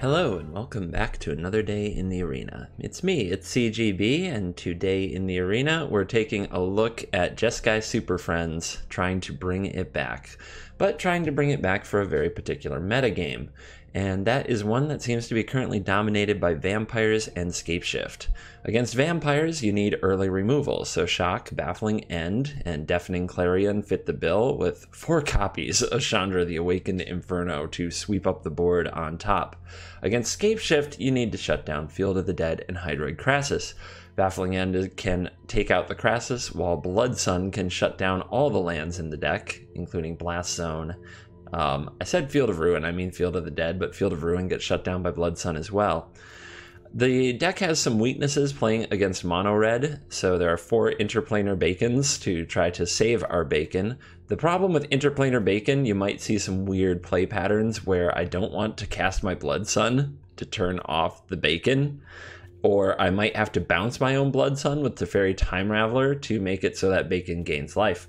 Hello and welcome back to another day in the arena. It's me, it's CGB, and today in the arena we're taking a look at Jeskai Superfriends, trying to bring it back, but trying to bring it back for a very particular metagame, and that is one that seems to be currently dominated by vampires and SCAPESHIFT. Against vampires you need early removal, so Shock, Baffling End, and Deafening Clarion fit the bill with 4 copies of Chandra the Awakened Inferno to sweep up the board on top. Against SCAPESHIFT, you need to shut down Field of the Dead and Hydroid Crassus. Baffling End can take out the Crassus, while Blood Sun can shut down all the lands in the deck, including Blast Zone. I said Field of Ruin, I mean Field of the Dead, but Field of Ruin gets shut down by Blood Sun as well. The deck has some weaknesses playing against mono red, so there are 4 interplanar bacons to try to save our bacon. The problem with interplanar bacon, you might see some weird play patterns where I don't want to cast my Blood Sun to turn off the bacon, or I might have to bounce my own Blood Sun with Teferi Time Raveler to make it so that bacon gains life.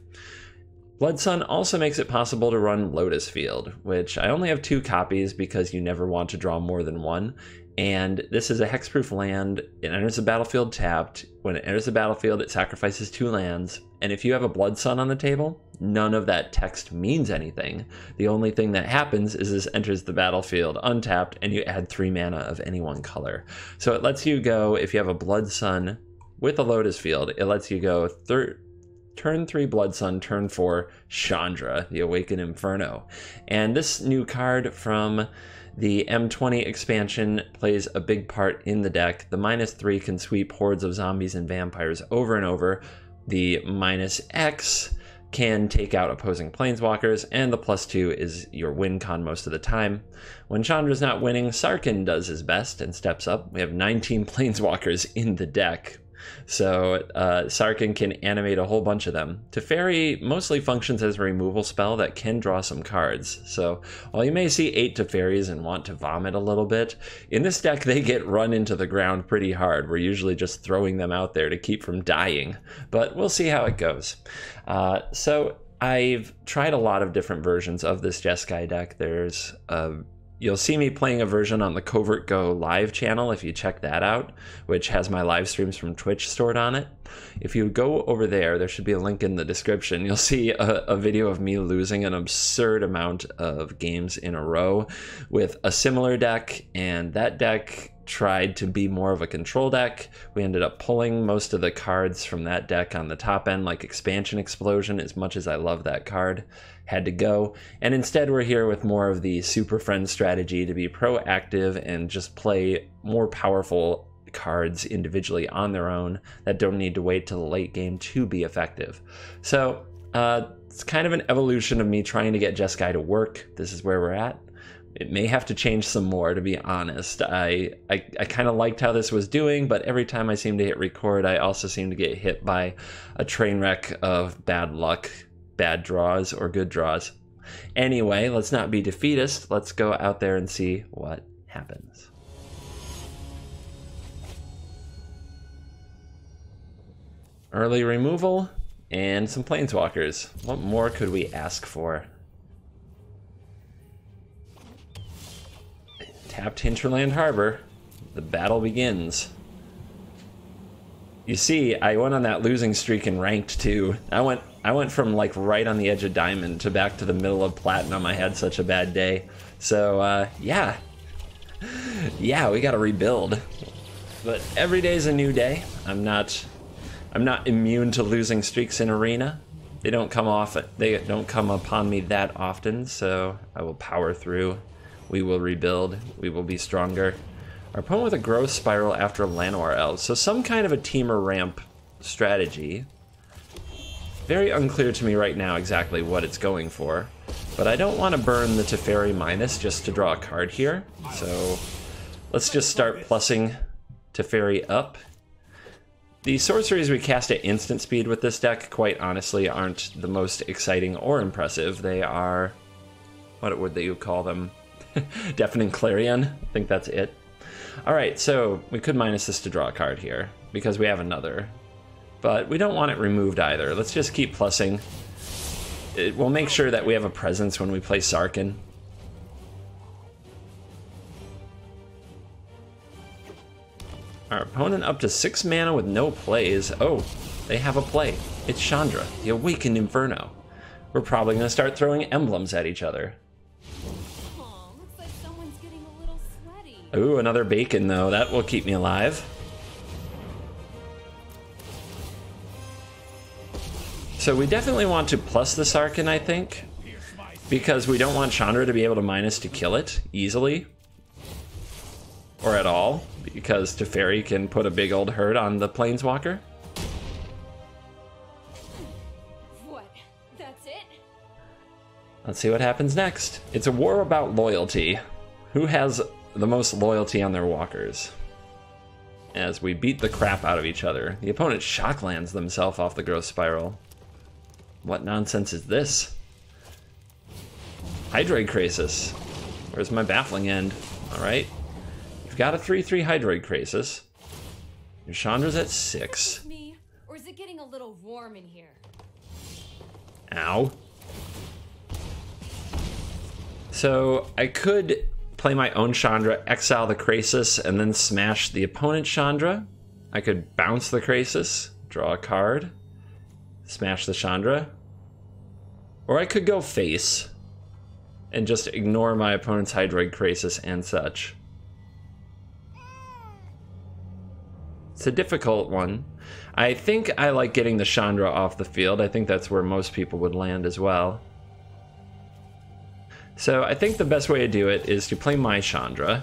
Blood Sun also makes it possible to run Lotus Field, which I only have 2 copies because you never want to draw more than 1. And this is a hexproof land. It enters the battlefield tapped. When it enters the battlefield, it sacrifices 2 lands. And if you have a Blood Sun on the table, none of that text means anything. The only thing that happens is this enters the battlefield untapped, and you add 3 mana of any one color. So it lets you go, if you have a Blood Sun with a Lotus Field, it lets you go turn 3 Blood Sun, turn 4 Chandra, the Awakened Inferno. And this new card from the M20 expansion plays a big part in the deck. The -3 can sweep hordes of zombies and vampires over and over. The -X can take out opposing planeswalkers, and the +2 is your win con most of the time. When Chandra's not winning, Sarkhan does his best and steps up. We have 19 planeswalkers in the deck, so Sarkhan can animate a whole bunch of them. Teferi mostly functions as a removal spell that can draw some cards, so while you may see 8 Teferis and want to vomit a little bit, in this deck they get run into the ground pretty hard. We're usually just throwing them out there to keep from dying, but we'll see how it goes. So I've tried a lot of different versions of this Jeskai deck. You'll see me playing a version on the Covert Go live channel if you check that out, which has my live streams from Twitch stored on it. If you go over there, there should be a link in the description. You'll see a video of me losing an absurd amount of games in a row with a similar deck, and that deck tried to be more of a control deck. We ended up pulling most of the cards from that deck on the top end, like Expansion Explosion. As much as I love that card, had to go, and instead we're here with more of the Super Friends strategy to be proactive and just play more powerful cards individually on their own that don't need to wait till the late game to be effective. So it's kind of an evolution of me trying to get Jeskai to work. This is where we're at. It may have to change some more, to be honest. I kind of liked how this was doing, but every time I seem to hit record, I also seem to get hit by a train wreck of bad luck, bad draws, or good draws. Anyway, let's not be defeatist. Let's go out there and see what happens. Early removal and some planeswalkers. What more could we ask for? Tapped Hinterland Harbor. The battle begins. You see, I went on that losing streak in ranked too. I went from like right on the edge of diamond to back to the middle of platinum. I had such a bad day. So yeah, we gotta rebuild. But every day's a new day. I'm not immune to losing streaks in arena. They don't come upon me that often, so I will power through. We will rebuild. We will be stronger. Our opponent with a growth spiral after Llanowar Elves. So some kind of a teamer ramp strategy. Very unclear to me right now exactly what it's going for. But I don't want to burn the Teferi minus just to draw a card here. So let's just start plussing Teferi up. The sorceries we cast at instant speed with this deck, quite honestly, aren't the most exciting or impressive. They are, what would you call them? Deafening Clarion, I think that's it. Alright, so we could minus this to draw a card here, because we have another. But we don't want it removed either. Let's just keep plussing. We'll make sure that we have a presence when we play Sarkhan. Our opponent up to 6 mana with no plays. Oh, they have a play. It's Chandra, the Awakened Inferno. We're probably going to start throwing emblems at each other. Aw, looks like someone's getting a little sweaty. Ooh, another bacon though. That will keep me alive. So we definitely want to plus the Sarkin, I think, because we don't want Chandra to be able to minus to kill it easily. Or at all, because Teferi can put a big old hurt on the Planeswalker. What? That's it? Let's see what happens next. It's a war about loyalty. Who has the most loyalty on their walkers? As we beat the crap out of each other. The opponent shocklands themselves off the growth spiral. What nonsense is this? Hydroid Krasis. Where's my baffling end? Alright. You've got a 3/3 Hydroid Krasis. Your Chandra's at 6. Me, or is it getting a little warm in here? Ow. So I could play my own Chandra, exile the Krasis, and then smash the opponent's Chandra. I could bounce the Krasis, draw a card, smash the Chandra. Or I could go face and just ignore my opponent's Hydroid Krasis and such. It's a difficult one. I think I like getting the Chandra off the field. I think that's where most people would land as well. So I think the best way to do it is to play my Chandra,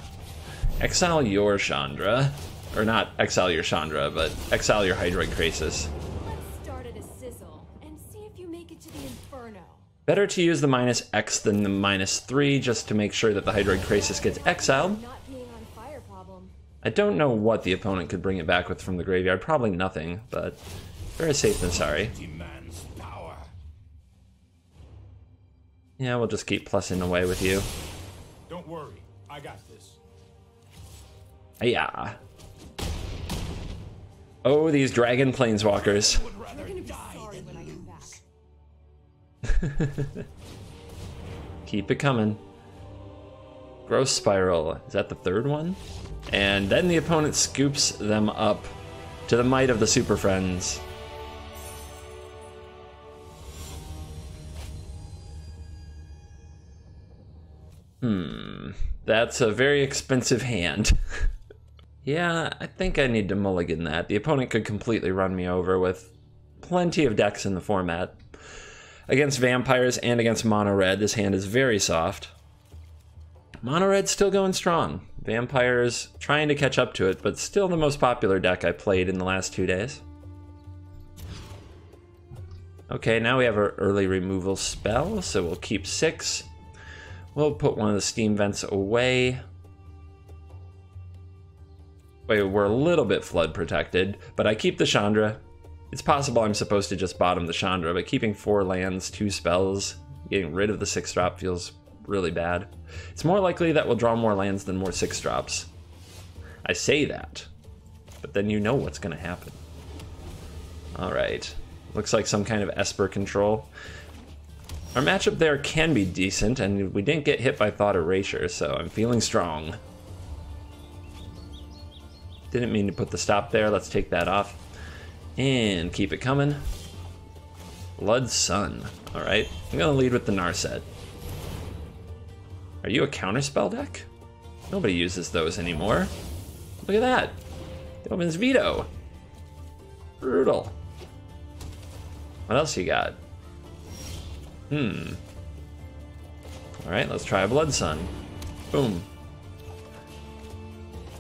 exile your Chandra, or not exile your Chandra, but exile your Hydroid Krasis. Let's start at a sizzle and see if you make it to the Inferno. Better to use the -X than the -3 just to make sure that the Hydroid Krasis gets exiled. Not being on fire problem. I don't know what the opponent could bring it back with from the graveyard. Probably nothing, but better safe than sorry. Yeah, we'll just keep plussing away with you. Don't worry, I got this. Yeah. Oh, these dragon planeswalkers. You're gonna be sorry when I come back. Keep it coming. Growth Spiral. Is that the 3rd one? And then the opponent scoops them up to the might of the Super Friends. That's a very expensive hand. Yeah, I think I need to mulligan that. The opponent could completely run me over with plenty of decks in the format. Against vampires and against mono red, this hand is very soft. Mono red's still going strong. Vampires trying to catch up to it, but still the most popular deck I played in the last 2 days. Okay, now we have our early removal spell, so we'll keep 6. We'll put one of the steam vents away. Wait, we're a little bit flood protected, but I keep the Chandra. It's possible I'm supposed to just bottom the Chandra, but keeping 4 lands, 2 spells, getting rid of the 6-drop feels really bad. It's more likely that we'll draw more lands than more 6-drops. I say that, but then you know what's going to happen. Alright, looks like some kind of Esper control. Our matchup there can be decent, and we didn't get hit by Thought Erasure, so I'm feeling strong. Didn't mean to put the stop there, let's take that off. And keep it coming. Blood Sun. Alright, I'm gonna lead with the Narset. Are you a counterspell deck? Nobody uses those anymore. Look at that. It opens Veto. Brutal. What else you got? Alright, let's try a Blood Sun. Boom.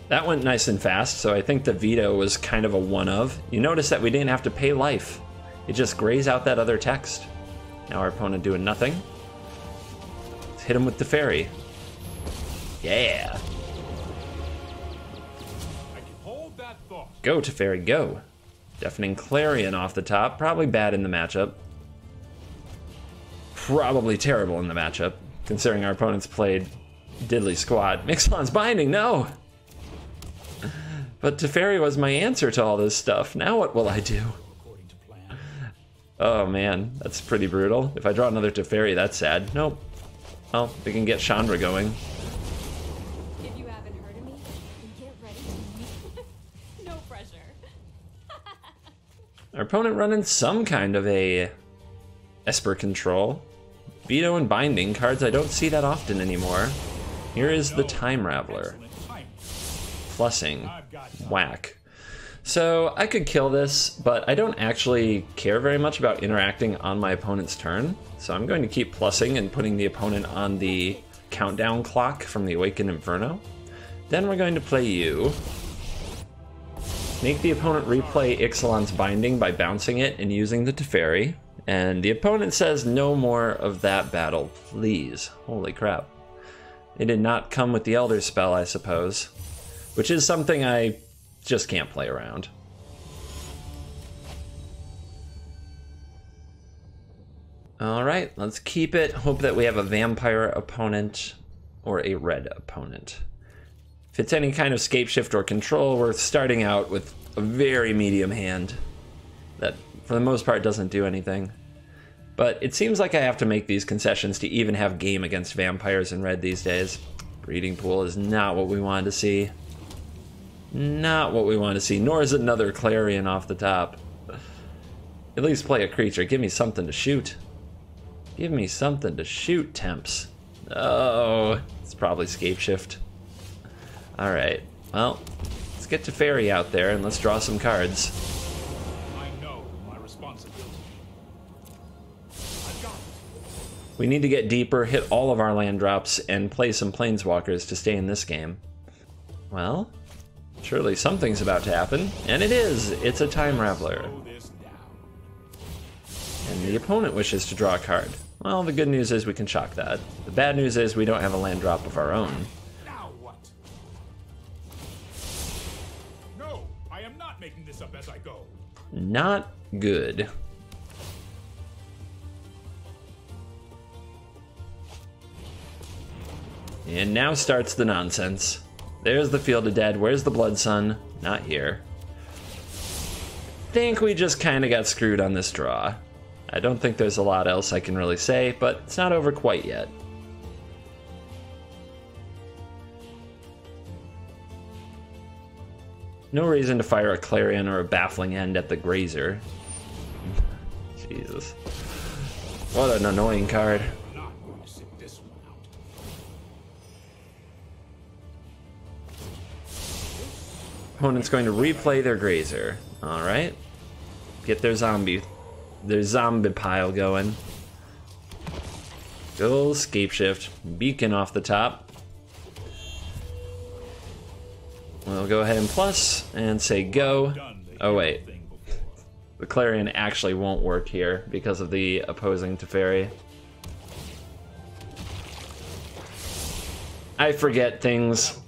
That went nice and fast, so I think the veto was kind of a one-of. You notice that we didn't have to pay life. It just grays out that other text. Now our opponent doing nothing. Let's hit him with the fairy. Yeah. I can hold that thought. Go to fairy, go. Deafening Clarion off the top. Probably bad in the matchup. Probably terrible in the matchup, considering our opponents played diddly squat. Mixelon's Binding, no! But Teferi was my answer to all this stuff. Now what will I do? Oh man, that's pretty brutal. If I draw another Teferi, that's sad. Nope. Well, we can get Chandra going. If you haven't heard of me, then get ready to meet. Our opponent running some kind of a Esper control. Veto and Binding, cards I don't see that often anymore. Here is the Time Raveler. Flussing. Whack. So I could kill this, but I don't actually care very much about interacting on my opponent's turn. So I'm going to keep plussing and putting the opponent on the countdown clock from the Awakened Inferno. Then we're going to play you. Make the opponent replay Ixalan's Binding by bouncing it and using the Teferi. And the opponent says no more of that battle, please. Holy crap. It did not come with the Elder spell, I suppose. Which is something I just can't play around. Alright, let's keep it. Hope that we have a vampire opponent or a red opponent. If it's any kind of SCAPESHIFT or control, we're starting out with a very medium hand that, for the most part, doesn't do anything. But it seems like I have to make these concessions to even have game against vampires in red these days. Breeding Pool is not what we wanted to see. Not what we want to see, nor is another Clarion off the top. At least play a creature. Give me something to shoot. Give me something to shoot, Temps. Oh, it's probably SCAPESHIFT. Alright, well, let's get Teferi out there and let's draw some cards. I know my responsibility. I've got it. We need to get deeper, hit all of our land drops, and play some Planeswalkers to stay in this game. Well, surely something's about to happen, and it is! It's a Time Raveler. Slow this down. And the opponent wishes to draw a card. Well, the good news is we can shock that. The bad news is we don't have a land drop of our own. Now what? No, I am not making this up as I go. Not good. And now starts the nonsense. There's the Field of Dead. Where's the Blood Sun? Not here. Think we just kind of got screwed on this draw. I don't think there's a lot else I can really say, but it's not over quite yet. No reason to fire a Clarion or a Baffling End at the Grazer. Jesus. What an annoying card. I'm not going to sit this one out. Opponent's going to replay their Grazer. Alright. Get their zombie pile going. Go SCAPESHIFT. Beacon off the top. We'll go ahead and plus and say go. Oh wait. The Clarion actually won't work here because of the opposing Teferi. I forget things.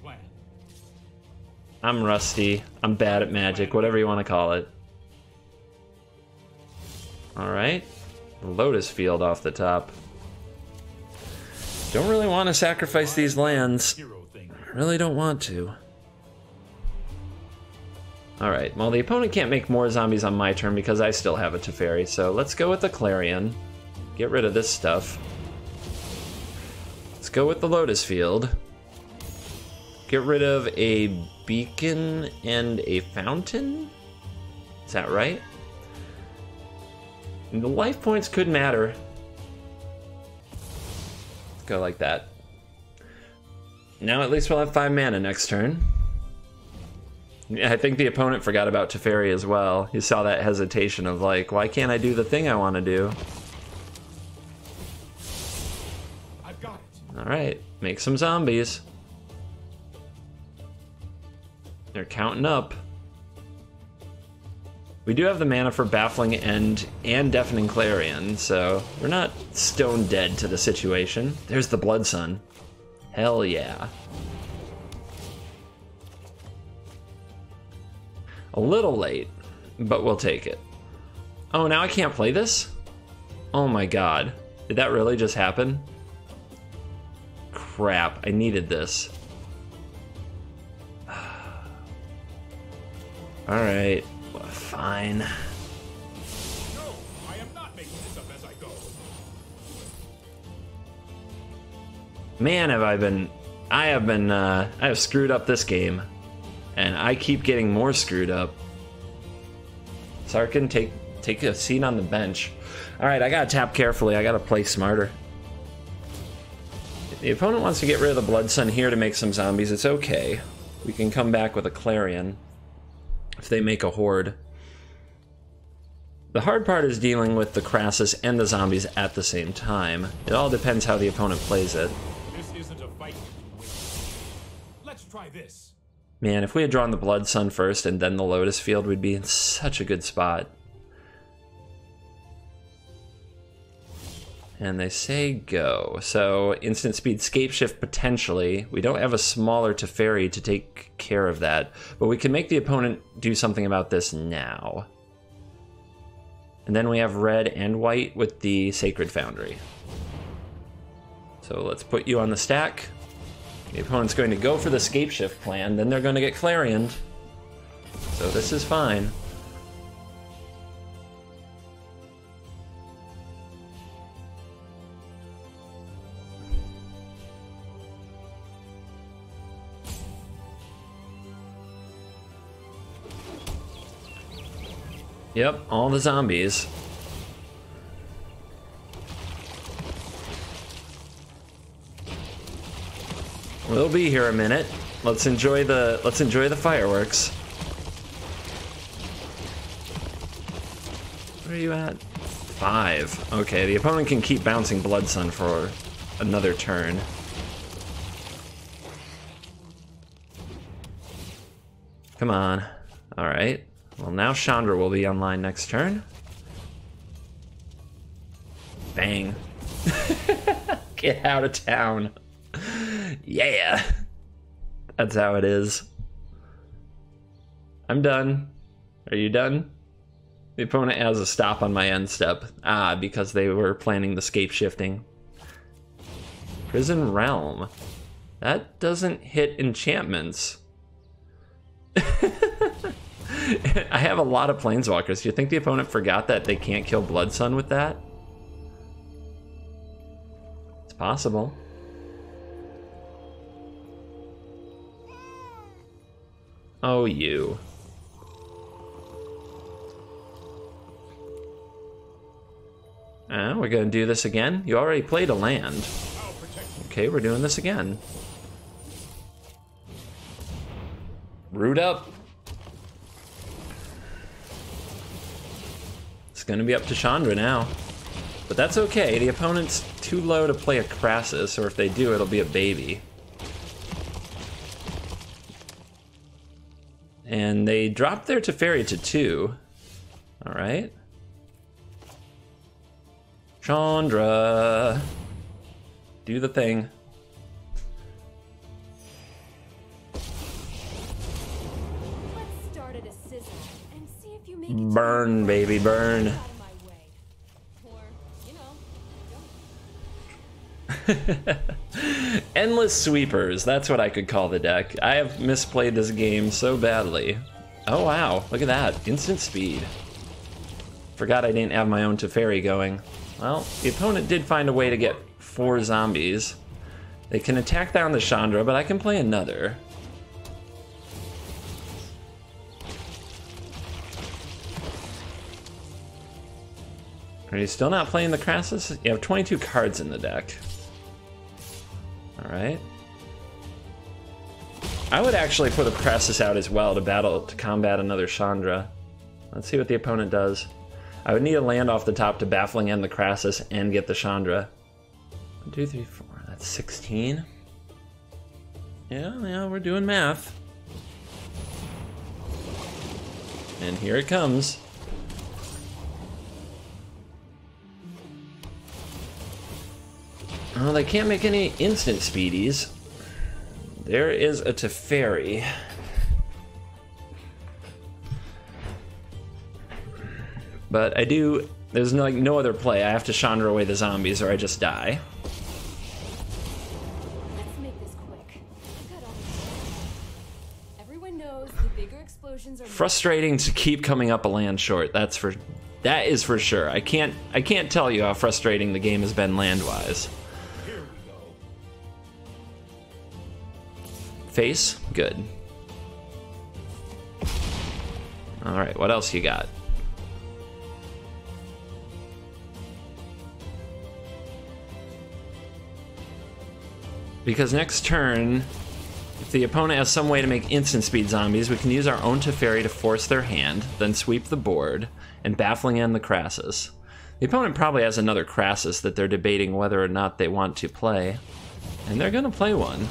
I'm rusty. I'm bad at Magic, whatever you want to call it. Alright. Lotus Field off the top. Don't really want to sacrifice these lands. Really don't want to. Alright, well the opponent can't make more zombies on my turn because I still have a Teferi, so let's go with the Clarion. Get rid of this stuff. Let's go with the Lotus Field. Get rid of a Beacon and a Fountain? Is that right? And the life points could matter. Let's go like that. Now at least we'll have 5 mana next turn. I think the opponent forgot about Teferi as well. He saw that hesitation of like, why can't I do the thing I want to do? I've got it. Alright, make some zombies. They're counting up. We do have the mana for Baffling End and Deafening Clarion, so we're not stone dead to the situation. There's the Blood Sun. Hell yeah. A little late, but we'll take it. Oh, now I can't play this? Oh my god. Did that really just happen? Crap, I needed this. Alright, fine. No, I am not making this up as I go. Man, I have screwed up this game. And I keep getting more screwed up. Sarkin, take a seat on the bench. All right, I gotta tap carefully. I gotta play smarter. If the opponent wants to get rid of the Blood Sun here to make some zombies, it's okay. We can come back with a Clarion if they make a Horde. The hard part is dealing with the Crassus and the zombies at the same time. It all depends how the opponent plays it. This isn't a fight. Let's try this. Man, if we had drawn the Blood Sun first and then the Lotus Field, we'd be in such a good spot. And they say go. So instant speed SCAPESHIFT potentially. We don't have a smaller Teferi to take care of that, but we can make the opponent do something about this now. And then we have red and white with the Sacred Foundry. So let's put you on the stack. The opponent's going to go for the SCAPESHIFT plan, then they're going to get Clarioned. So this is fine. Yep, all the zombies. We'll be here a minute. Let's enjoy the fireworks. Where are you at? 5. Okay, the opponent can keep bouncing Blood Sun for another turn. Come on. All right. Well, now Chandra will be online next turn. Bang. Get out of town. Yeah. That's how it is. I'm done. Are you done? The opponent has a stop on my end step. Ah, because they were planning the scape shifting. Prison Realm. That doesn't hit enchantments. I have a lot of Planeswalkers. Do you think the opponent forgot that they can't kill Blood Sun with that? It's possible. Oh, you. We're gonna do this again? You already played a land. Okay, we're doing this again. Root up. It's gonna be up to Chandra now. But that's okay, the opponent's too low to play a Crassus, or if they do, it'll be a baby. And they dropped their Teferi to 2. Alright. Chandra. Do the thing. Let's start at a scissor and see if you make it. Burn, baby, burn. Out of my way. Or, you know, Endless sweepers, that's what I could call the deck. I have misplayed this game so badly. Oh wow, look at that, instant speed. Forgot I didn't have my own Teferi going. Well, the opponent did find a way to get 4 zombies. They can attack down the Chandra, but I can play another. Are you still not playing the Crassus? You have 22 cards in the deck. Alright. I would actually put a Crassus out as well to combat another Chandra. Let's see what the opponent does. I would need a land off the top to Baffling End the Crassus and get the Chandra. 1, 2, 3, 4. That's 16. Yeah, we're doing math. And here it comes. Oh, they can't make any instant speedies. There is a Teferi. But I do, there's no other play. I have to Chandra away the zombies or I just die. let's make this quick. I've got all the Everyone knows the bigger explosions are Frustrating to keep coming up a land short. That is for sure. I can't tell you how frustrating the game has been land-wise. Here we go. Face? Good. Alright, what else you got? Because next turn, if the opponent has some way to make instant speed zombies, we can use our own Teferi to force their hand, then sweep the board, and baffling end the Crassus. The opponent probably has another Crassus that they're debating whether or not they want to play, and they're gonna play one.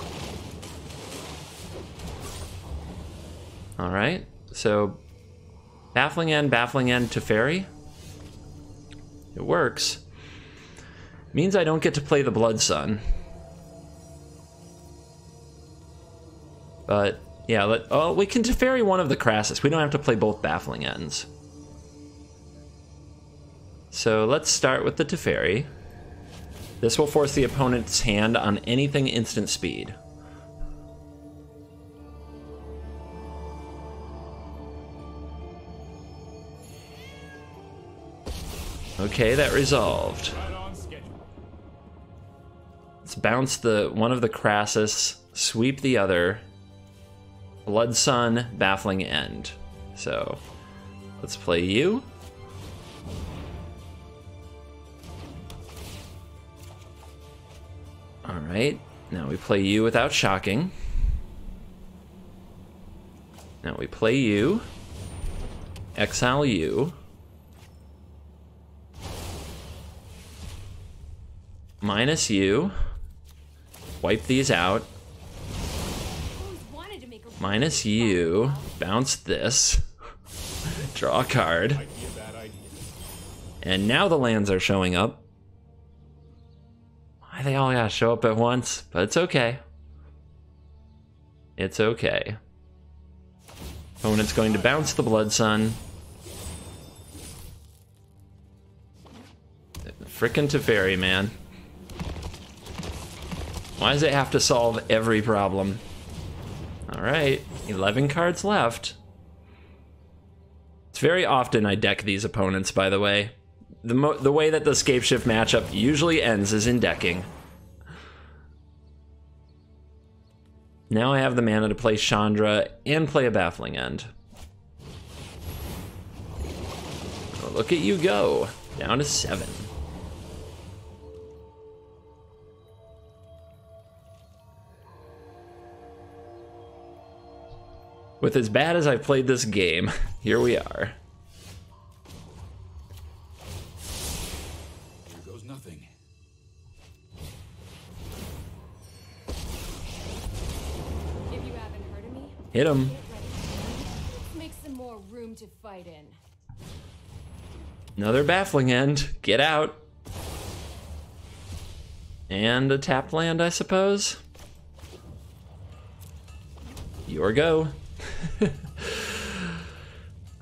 Alright, so baffling end, Teferi. It works. Means I don't get to play the Blood Sun. But, yeah, we can Teferi one of the Crassus. We don't have to play both baffling ends. So let's start with the Teferi. This will force the opponent's hand on anything instant speed. Okay, that resolved. Let's bounce one of the Crassus, sweep the other. Blood Sun, baffling end. So, let's play you. Alright, now we play you without shocking. Now we play you. Exile you. Minus you. Wipe these out. Minus you. Bounce this. Draw a card. And now the lands are showing up. Why they all gotta show up at once? But it's okay. It's okay. Opponent's going to bounce the Blood Sun. Frickin' Teferi, man. Why does it have to solve every problem? Alright, 11 cards left. It's very often I deck these opponents, by the way. The way that the SCAPESHIFT matchup usually ends is in decking. Now I have the mana to play Chandra and play a Baffling End. Oh, look at you go. Down to 7. With as bad as I've played this game, here we are. Here goes nothing. If you haven't heard of me, Hit him. get ready. Let's make some more room to fight in. Another Baffling End. Get out. And a tapped land, I suppose. Your go.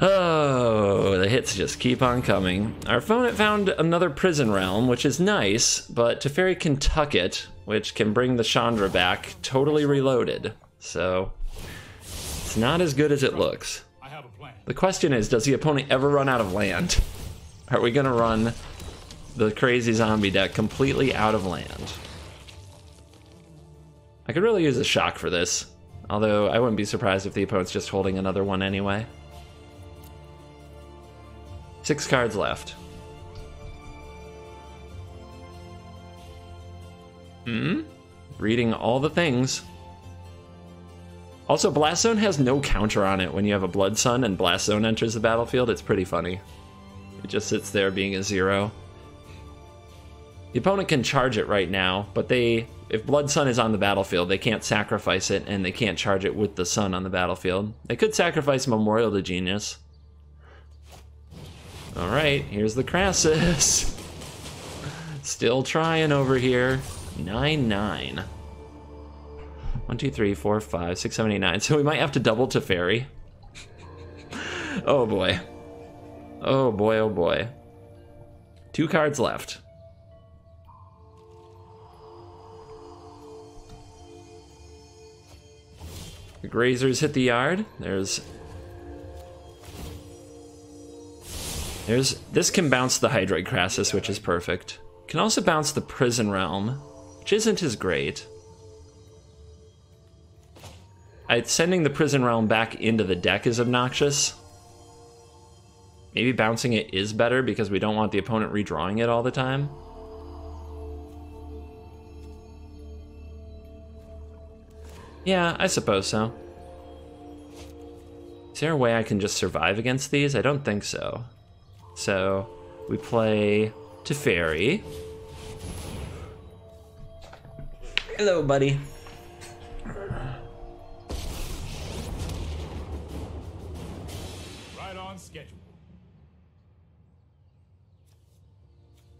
Oh, the hits just keep on coming. Our opponent found another Prison Realm, which is nice, but Teferi can tuck it, which can bring the Chandra back totally reloaded. So, it's not as good as it looks. I have a plan. The question is, does the opponent ever run out of land? Are we gonna run the crazy zombie deck completely out of land? I could really use a shock for this. Although, I wouldn't be surprised if the opponent's just holding another one anyway. 6 cards left. Reading all the things. Also, Blast Zone has no counter on it when you have a Blood Sun and Blast Zone enters the battlefield. It's pretty funny. It just sits there being a 0. The opponent can charge it right now, but if Blood Sun is on the battlefield, they can't sacrifice it, and they can't charge it with the sun on the battlefield. They could sacrifice Memorial to Genius. Alright, here's the Crassus. Still trying over here. 9-9. 1, 2, 3, 4, 5, 6, 7, 8, 9. So we might have to double Teferi. Oh boy. Oh boy, oh boy. 2 cards left. The Grazers hit the yard. This can bounce the Hydroid Crassus, which is perfect. Can also bounce the Prison Realm, which isn't as great. Sending the Prison Realm back into the deck is obnoxious. Maybe bouncing it is better because we don't want the opponent redrawing it all the time. Yeah, I suppose so. Is there a way I can just survive against these? I don't think so. So we play Teferi. Hello, buddy. Right on schedule.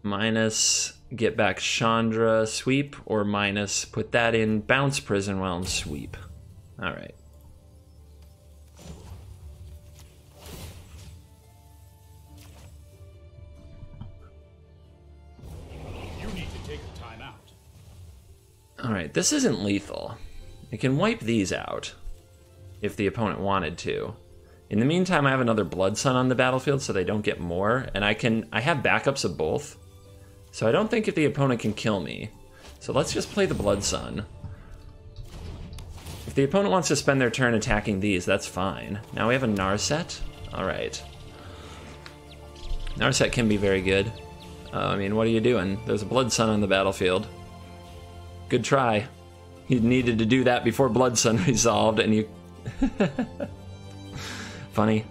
Minus get back Chandra sweep, or minus put that in bounce Prison Realm sweep. All right. You need to take a time out. All right, this isn't lethal. I can wipe these out if the opponent wanted to. In the meantime, I have another Blood Sun on the battlefield so they don't get more, and I have backups of both. So I don't think if the opponent can kill me. So let's just play the Blood Sun. If the opponent wants to spend their turn attacking these, that's fine. Now we have a Narset. All right. Narset can be very good. I mean, what are you doing? There's a Blood Sun on the battlefield. Good try. You needed to do that before Blood Sun resolved, and you... Funny.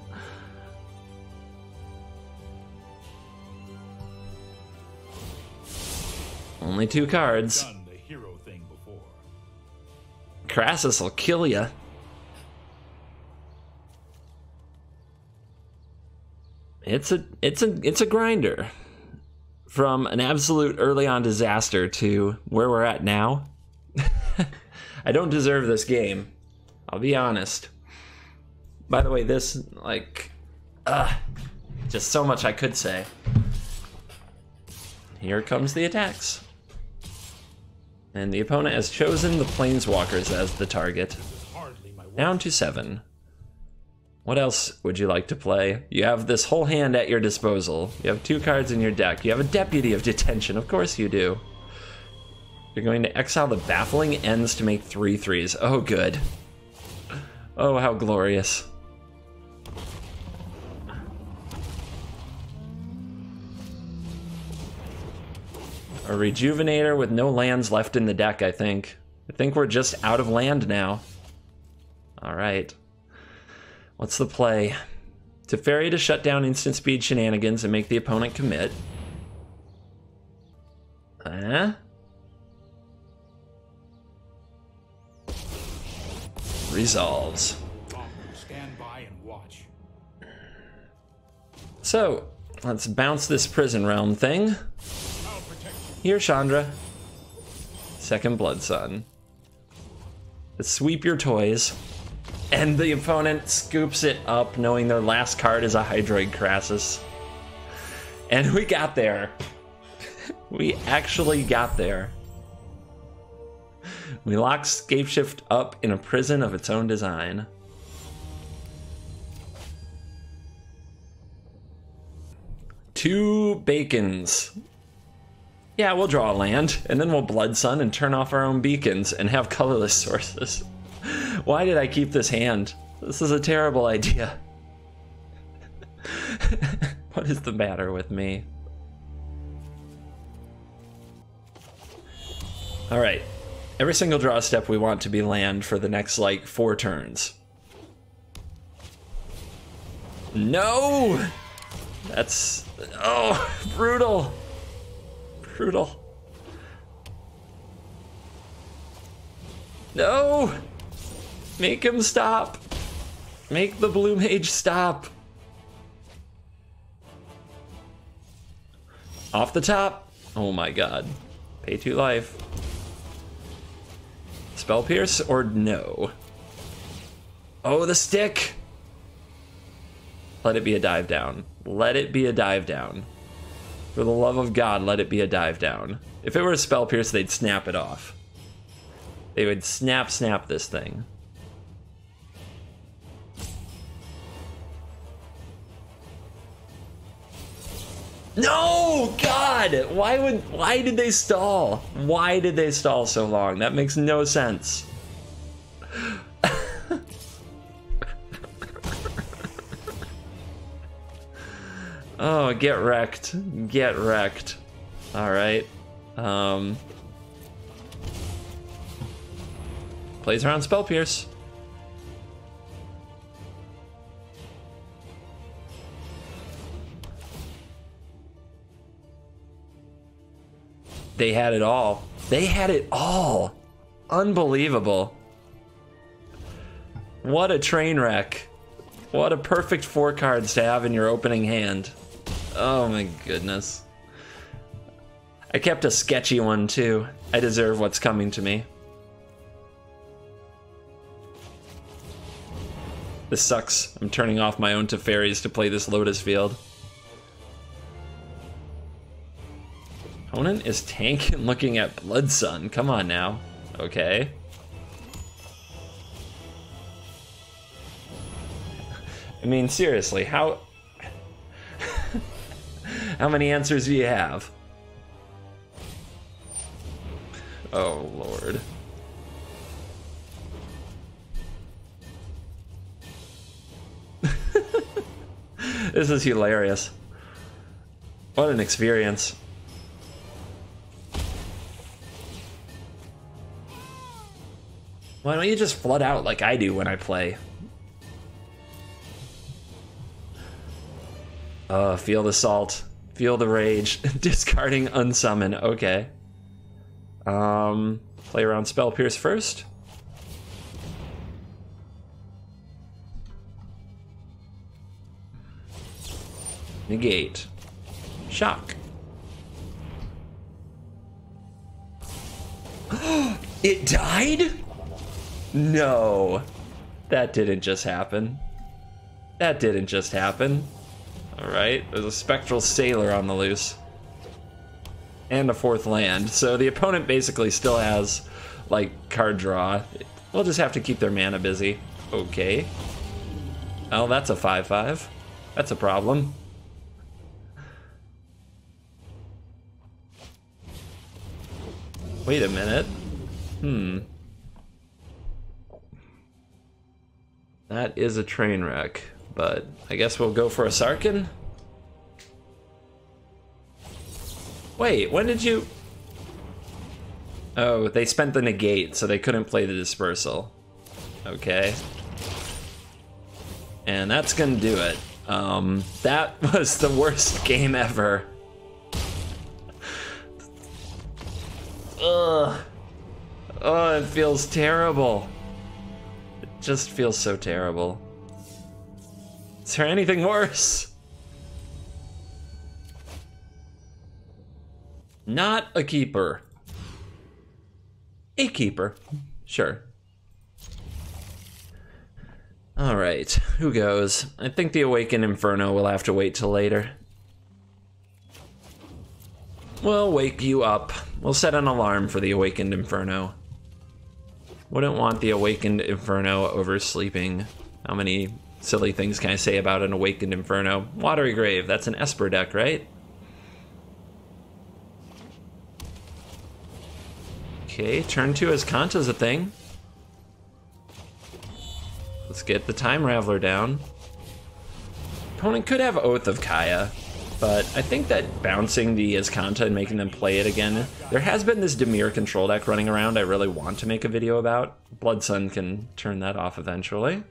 Only 2 cards. Done the hero thing before. Crassus will kill ya. It's a grinder. From an absolute early on disaster to where we're at now. I don't deserve this game. I'll be honest. By the way, this, like, just so much I could say. Here comes the attacks. And the opponent has chosen the Planeswalkers as the target. Hardly my Down to 7. What else would you like to play? You have this whole hand at your disposal. You have 2 cards in your deck. You have a Deputy of Detention. Of course you do. You're going to exile the Baffling Ends to make 3/3s. Oh, good. Oh, how glorious. A Rejuvenator with no lands left in the deck, I think. I think we're just out of land now. Alright. What's the play? Teferi to shut down instant speed shenanigans and make the opponent commit. Resolves. stand by and watch. So, let's bounce this Prison Realm thing. I'll protect you. Here, Chandra. Second Blood Sun. Let's sweep your toys. And the opponent scoops it up, knowing their last card is a Hydroid Crassus. And we got there. We actually got there. We locked SCAPESHIFT up in a prison of its own design. Two bacons. Yeah, we'll draw a land, and then we'll Blood Sun and turn off our own beacons and have colorless sources. Why did I keep this hand? This is a terrible idea. What is the matter with me? Alright. Every single draw step we want to be land for the next, like, 4 turns. No! That's... oh, brutal. Brutal. No! Make him stop. Make the Blue Mage stop. Off the top. Oh my god. Pay 2 life. Spell Pierce or no? Oh, the stick! Let it be a dive down. Let it be a dive down. For the love of God, let it be a dive down. If it were a Spell Pierce, they'd snap it off. They would snap this thing. No! God! Why did they stall? Why did they stall so long? That makes no sense. Oh, get wrecked. Get wrecked. Alright. Plays around Spell Pierce. They had it all. They had it all. Unbelievable. What a train wreck. What a perfect 4 cards to have in your opening hand. Oh my goodness. I kept a sketchy one too. I deserve what's coming to me. This sucks. I'm turning off my own Teferis to play this Lotus Field. Opponent is tanking looking at Blood Sun. Come on now. Okay. I mean, seriously, how many answers do you have? Oh, Lord. This is hilarious. What an experience. Why don't you just flood out like I do when I play? Feel the salt. Feel the rage. Discarding unsummon. Okay. Play around Spell Pierce first. Negate. Shock. It died? No. That didn't just happen. That didn't just happen. Alright, there's a Spectral Sailor on the loose. And a 4th land, so the opponent basically still has, like, card draw. We'll just have to keep their mana busy. Okay. Oh, that's a 5/5. That's a problem. Wait a minute. That is a train wreck, but I guess we'll go for a Sarkhan. Wait, when did you... Oh, they spent the negate, so they couldn't play the dispersal. Okay. And that's gonna do it. That was the worst game ever. Ugh. Oh, it feels terrible. It just feels so terrible. Is there anything worse? Not a keeper. A keeper. Sure. Alright, who goes? I think the Awakened Inferno will have to wait till later. We'll wake you up. We'll set an alarm for the Awakened Inferno. Wouldn't want the Awakened Inferno oversleeping. How many silly things can I say about an Awakened Inferno? Watery Grave, that's an Esper deck, right? Okay, turn 2 as Kanta's a thing. Let's get the Time Raveler down. Opponent could have Oath of Kaya, but I think that bouncing the Azcanta and making them play it again, there has been this Dimir control deck running around I really want to make a video about. Blood Sun can turn that off eventually.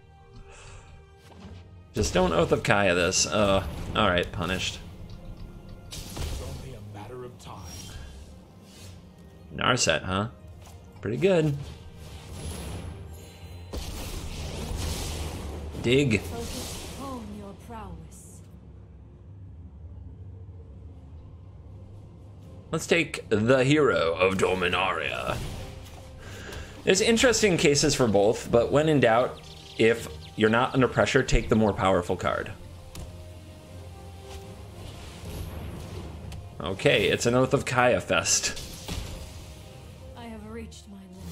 Just don't Oath of Kaya this. Alright, punished. It's only a matter of time. Narset, huh? Pretty good. Dig. Focus hone your prowess. Let's take the hero of Dominaria. There's interesting cases for both, but when in doubt, if you're not under pressure, take the more powerful card. Okay, it's an Oath of Kaya fest. I have reached my limit.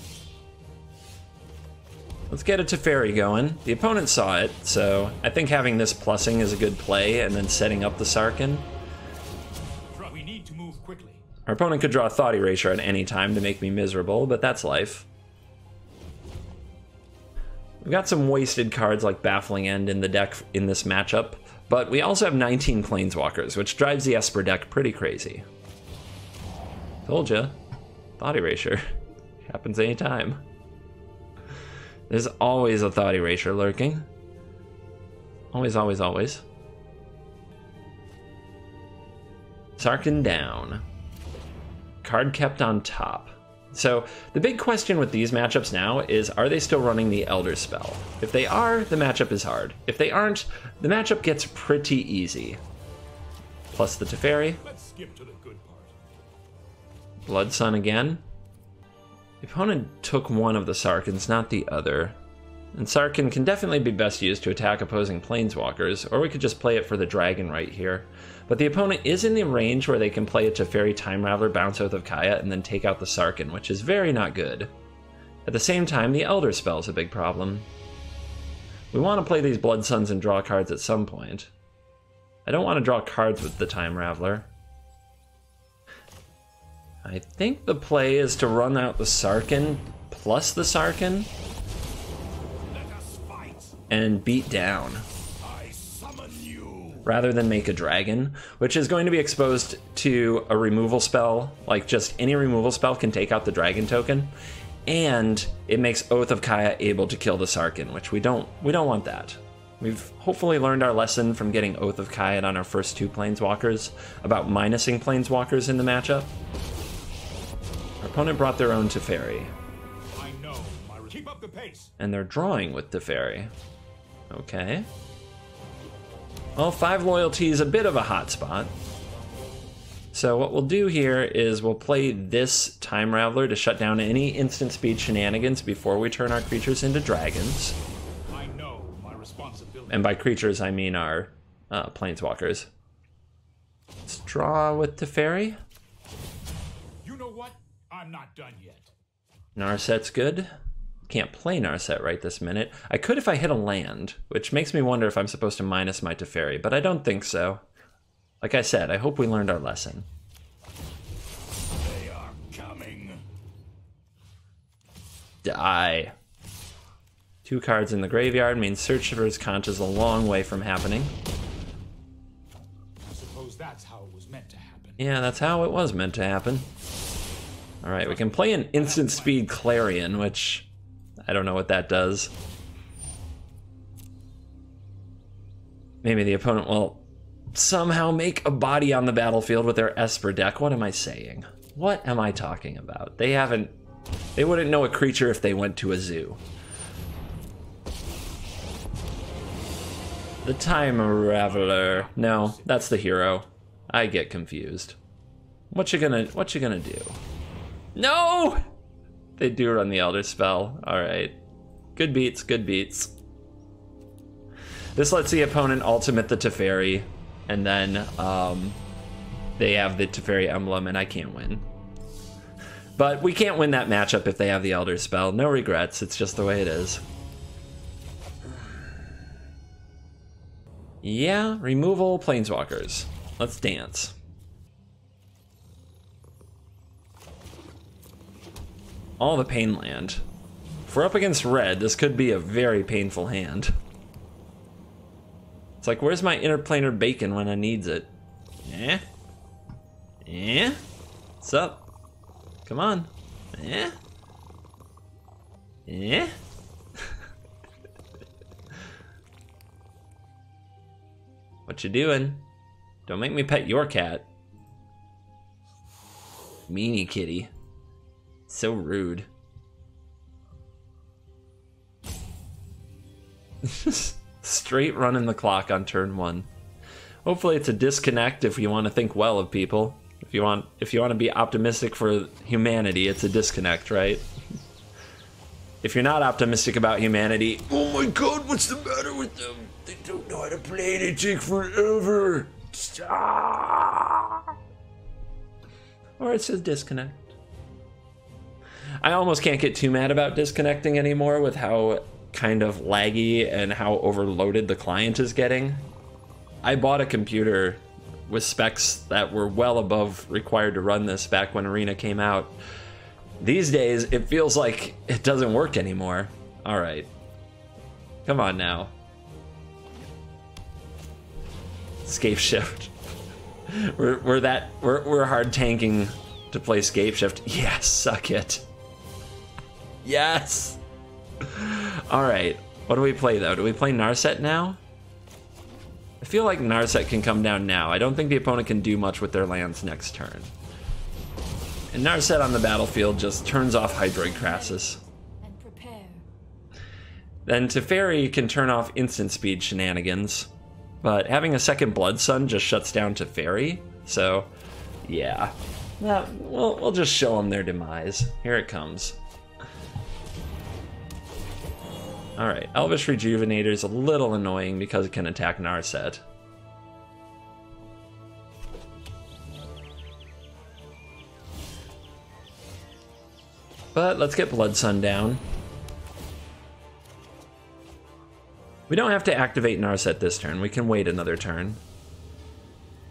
Let's get a Teferi going. The opponent saw it, so I think having this plussing is a good play, and then setting up the Sarkhan. We need to move quickly. Our opponent could draw a Thought Erasure at any time to make me miserable, but that's life. We've got some wasted cards like Baffling End in the deck in this matchup, but we also have 19 Planeswalkers, which drives the Esper deck pretty crazy. Told ya. Thought Erasure. Happens anytime. There's always a thought erasure lurking. Always, always, always. Sarkin down. Card kept on top. So the big question with these matchups now is, are they still running the Elder Spell? If they are, the matchup is hard. If they aren't, the matchup gets pretty easy. Plus the Teferi. Let's skip to the good part. Blood Sun again. The opponent took one of the Sarkins, not the other. And Sarkin can definitely be best used to attack opposing Planeswalkers, or we could just play it for the dragon right here. But the opponent is in the range where they can play a Teferi Time Raveler, bounce Oath of Kaya, and then take out the Sarkin, which is very not good. At the same time, the Elder Spell is a big problem. We want to play these Blood Suns and draw cards at some point. I don't want to draw cards with the Time Raveler. I think the play is to run out the Sarkin plus the Sarkin and beat down, rather than make a dragon, which is going to be exposed to a removal spell. Like, just any removal spell can take out the dragon token, and it makes Oath of Kaya able to kill the Sarkin, which we don't want that. We've hopefully learned our lesson from getting Oath of Kaya on our first two Planeswalkers about minusing Planeswalkers in the matchup. Our opponent brought their own Teferi. I know. Keep up the pace. And they're drawing with Teferi. Okay. Well, 5 loyalty is a bit of a hot spot. So what we'll do here is we'll play this Time Raveler to shut down any instant speed shenanigans before we turn our creatures into dragons. I know my responsibility. And by creatures, I mean our Planeswalkers. Let's draw with Teferi. You know what? I'm not done yet. Narset's good. Can't play Narset right this minute. I could if I hit a land, which makes me wonder if I'm supposed to minus my Teferi, but I don't think so. Like I said, I hope we learned our lesson. They are coming. Die. 2 cards in the graveyard means Search for His Conch is a long way from happening. I suppose that's how it was meant to happen. Yeah, that's how it was meant to happen. Alright, we can play an instant speed Clarion, which I don't know what that does. Maybe the opponent will somehow make a body on the battlefield with their Esper deck. What am I saying? What am I talking about? They wouldn't know a creature if they went to a zoo. The Time Raveler. No, that's the hero. I get confused. What you gonna do? No! They do run the Elder Spell. Alright. Good beats, good beats. This lets the opponent ultimate the Teferi, and then they have the Teferi emblem, and I can't win. But we can't win that matchup if they have the Elder Spell. No regrets, it's just the way it is. Yeah, removal Planeswalkers. Let's dance. All the pain land. If we're up against red, this could be a very painful hand. It's like, where's my interplanar bacon when I needs it? Eh? Eh? What's up? Come on. Eh? Eh? What you doing? Don't make me pet your cat. Meanie kitty. So rude. Straight running the clock on turn 1. Hopefully it's a disconnect if you want to think well of people. If you want to be optimistic for humanity, it's a disconnect, right? If you're not optimistic about humanity, oh my god, what's the matter with them? They don't know how to play, they take forever. Or it's a disconnect. I almost can't get too mad about disconnecting anymore with how kind of laggy and how overloaded the client is getting. I bought a computer with specs that were well above required to run this back when Arena came out. These days, it feels like it doesn't work anymore. All right. Come on now. SCAPESHIFT. We're hard tanking to play SCAPESHIFT. Yes, suck it. Yes. Alright, what do we play though? Do we play Narset now? I feel like Narset can come down now. I don't think the opponent can do much with their lands next turn. And Narset on the battlefield just turns off Hydroid Crassus. And prepare. Then Teferi can turn off instant speed shenanigans, but having a second Blood Sun just shuts down Teferi, so yeah. We'll just show them their demise. Here it comes. Alright, Elvish Rejuvenator is a little annoying because it can attack Narset. But let's get Blood Sun down. We don't have to activate Narset this turn, we can wait another turn.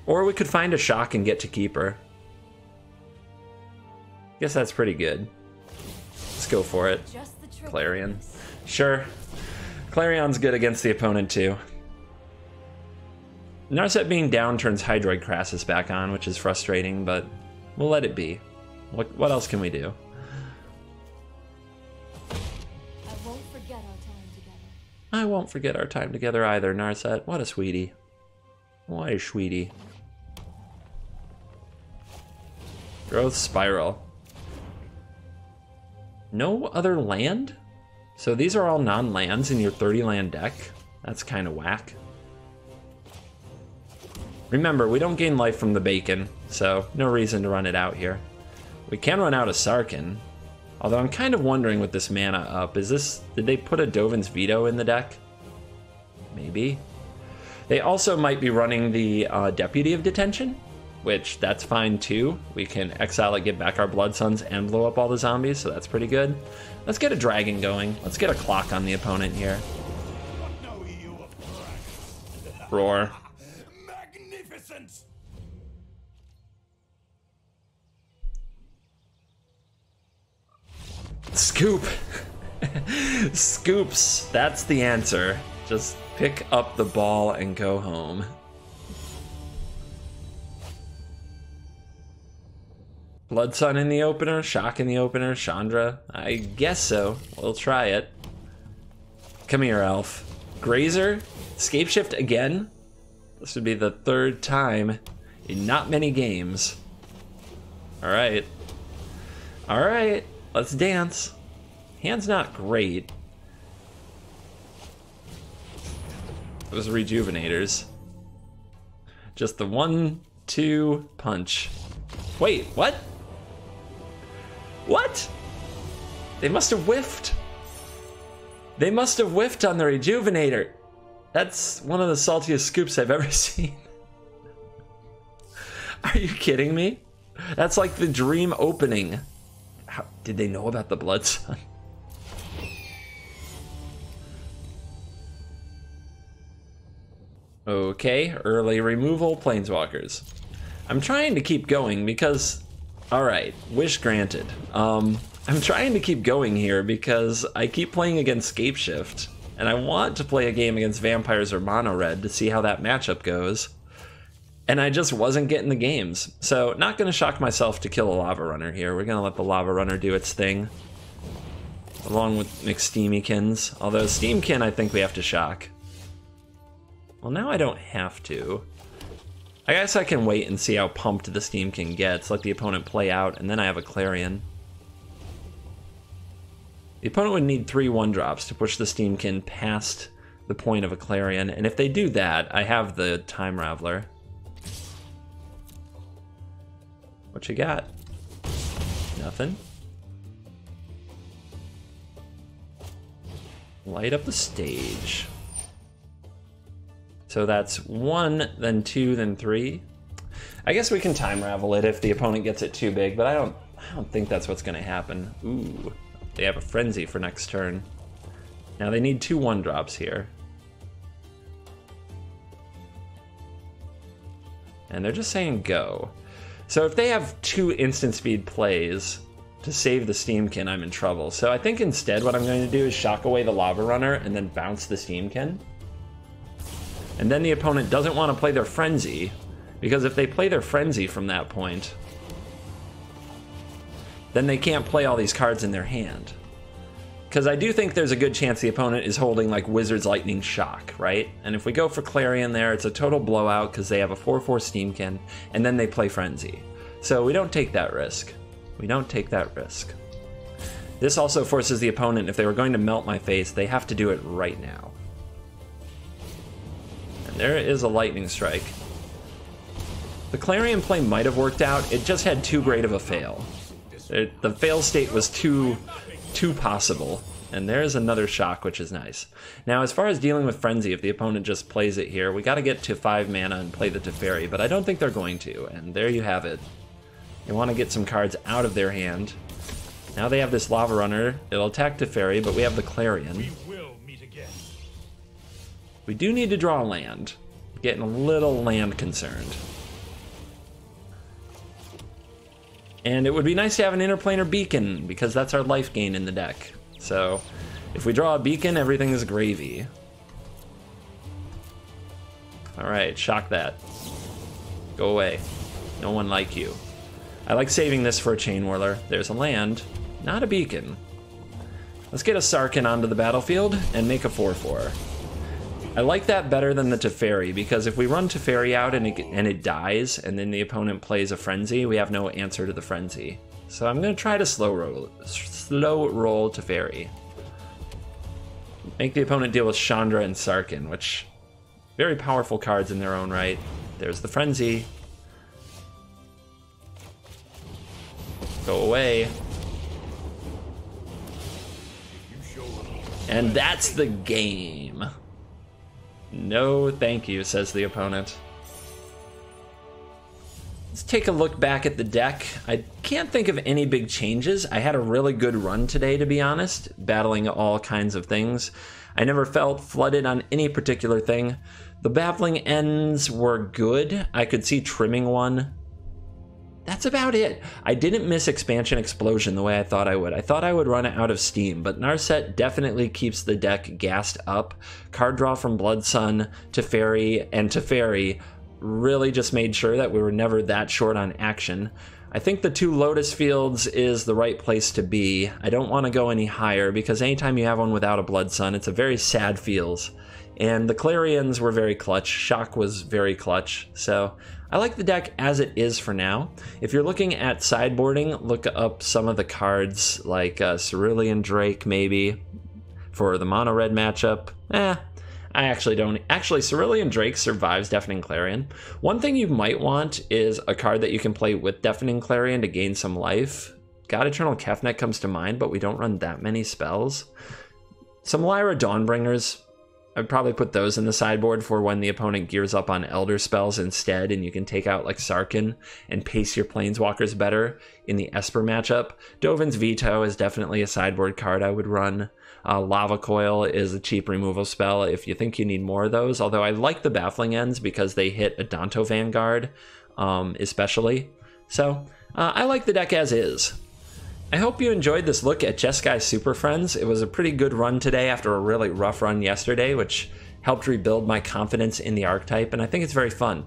Or we could find a shock and get to Keeper. Guess that's pretty good. Let's go for it. Clarion. Sure. Clarion's good against the opponent too. Narset being down turns Hydroid Crassus back on, which is frustrating, but we'll let it be. What else can we do? I won't forget our time together. I won't forget our time together either, Narset. What a sweetie. What a sweetie. Growth Spiral. No other land? So these are all non-lands in your 30-land deck? That's kind of whack. Remember, we don't gain life from the bacon, so no reason to run it out here. We can run out of Sarkhan, although I'm kind of wondering with this mana up, did they put a Dovin's Veto in the deck? Maybe. They also might be running the Deputy of Detention, which that's fine too. We can exile it, get back our Blood Suns, and blow up all the zombies, so that's pretty good. Let's get a dragon going. Let's get a clock on the opponent here. Roar. Magnificent! Scoop. Scoops. That's the answer. Just pick up the ball and go home. Blood Sun in the opener, Shock in the opener, Chandra. I guess so. We'll try it. Come here, Elf. Grazer? SCAPESHIFT again? This would be the third time in not many games. Alright. Alright, let's dance. Hand's not great. Those Rejuvenators. Just the 1-2 punch. Wait, what? What? They must have whiffed. They must have whiffed on the Rejuvenator. That's one of the saltiest scoops I've ever seen. Are you kidding me? That's like the dream opening. How, did they know about the Blood Sun? Okay, early removal, Planeswalkers. I'm trying to keep going because, alright, wish granted. I'm trying to keep going here because I keep playing against SCAPESHIFT, and I want to play a game against Vampires or Mono Red to see how that matchup goes. And I just wasn't getting the games. So, not going to shock myself to kill a Lava Runner here. We're going to let the Lava Runner do its thing. Along with McSteamykins. Although Steamkin I think we have to shock. Well, now I don't have to. I guess I can wait and see how pumped the Steamkin gets, let the opponent play out, and then I have a Clarion. The opponent would need 3 1-drops to push the Steamkin past the point of a Clarion, and if they do that, I have the Time Raveler. What you got? Nothing. Light up the stage. So that's 1, then 2, then 3. I guess we can Time Ravel it if the opponent gets it too big, but I don't think that's what's going to happen. Ooh, they have a Frenzy for next turn. Now they need 2 1-drops here. And they're just saying go. So if they have 2 instant speed plays to save the Steamkin, I'm in trouble. So I think instead what I'm going to do is shock away the Lava Runner and then bounce the Steamkin. And then the opponent doesn't want to play their Frenzy, because if they play their Frenzy from that point, then they can't play all these cards in their hand. because I do think there's a good chance the opponent is holding like Wizard's Lightning Shock, right? And if we go for Clarion there, it's a total blowout because they have a 4/4 Steamkin, and then they play Frenzy. So we don't take that risk. We don't take that risk. This also forces the opponent, if they were going to melt my face, they have to do it right now. And there is a Lightning Strike. The Clarion play might have worked out, it just had too great of a fail. The fail state was too possible. And there's another shock, which is nice. Now, as far as dealing with Frenzy, if the opponent just plays it here, we got to get to 5 mana and play the Teferi, but I don't think they're going to, and there you have it. They want to get some cards out of their hand. Now they have this Lava Runner. It'll attack Teferi, but we have the Clarion. We will meet again. We do need to draw land. Getting a little land concerned. And it would be nice to have an Interplanar Beacon, because that's our life gain in the deck. So, if we draw a Beacon, everything is gravy. Alright, shock that. Go away. No one like you. I like saving this for a Chain Whirler. There's a land, not a Beacon. Let's get a Sarkhan onto the battlefield and make a 4/4. I like that better than the Teferi, because if we run Teferi out and it dies, and then the opponent plays a Frenzy, we have no answer to the Frenzy. So I'm going to try to slow roll Teferi. Make the opponent deal with Chandra and Sarkhan, which, very powerful cards in their own right. There's the Frenzy. Go away. And that's the game. No thank you, says the opponent. Let's take a look back at the deck. I can't think of any big changes. I had a really good run today, to be honest, battling all kinds of things. I never felt flooded on any particular thing. The baffling ends were good. I could see trimming one. That's about it. I didn't miss Expansion Explosion the way I thought I would. I thought I would run out of steam, but Narset definitely keeps the deck gassed up. Card draw from Blood Sun, Teferi, and Teferi really just made sure that we were never that short on action. I think the 2 Lotus Fields is the right place to be. I don't want to go any higher, because anytime you have one without a Blood Sun, it's a very sad feels. And the Clarions were very clutch. Shock was very clutch. So I like the deck as it is for now. If you're looking at sideboarding, look up some of the cards like Cerulean Drake maybe for the mono red matchup. I actually don't. Actually, Cerulean Drake survives Deafening Clarion. One thing you might want is a card that you can play with Deafening Clarion to gain some life. God Eternal Kefnet comes to mind, but we don't run that many spells. Some Lyra Dawnbringers. I'd probably put those in the sideboard for when the opponent gears up on Elder Spells instead, and you can take out like Sarkhan and pace your Planeswalkers better in the Esper matchup. Dovin's Veto is definitely a sideboard card I would run. Lava Coil is a cheap removal spell if you think you need more of those, although I like the Baffling Ends because they hit Adanto Vanguard, especially. So, I like the deck as is. I hope you enjoyed this look at Jeskai Superfriends. It was a pretty good run today after a really rough run yesterday, which helped rebuild my confidence in the archetype, and I think it's very fun.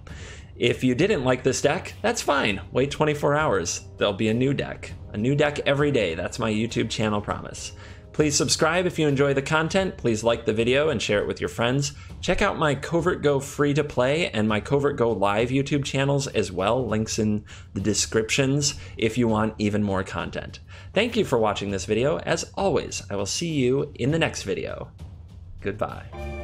If you didn't like this deck, that's fine. Wait 24 hours. There'll be a new deck. A new deck every day. That's my YouTube channel promise. Please subscribe if you enjoy the content. Please like the video and share it with your friends. Check out my Covert Go free to play and my Covert Go live YouTube channels as well. Links in the descriptions if you want even more content. Thank you for watching this video. As always, I will see you in the next video. Goodbye.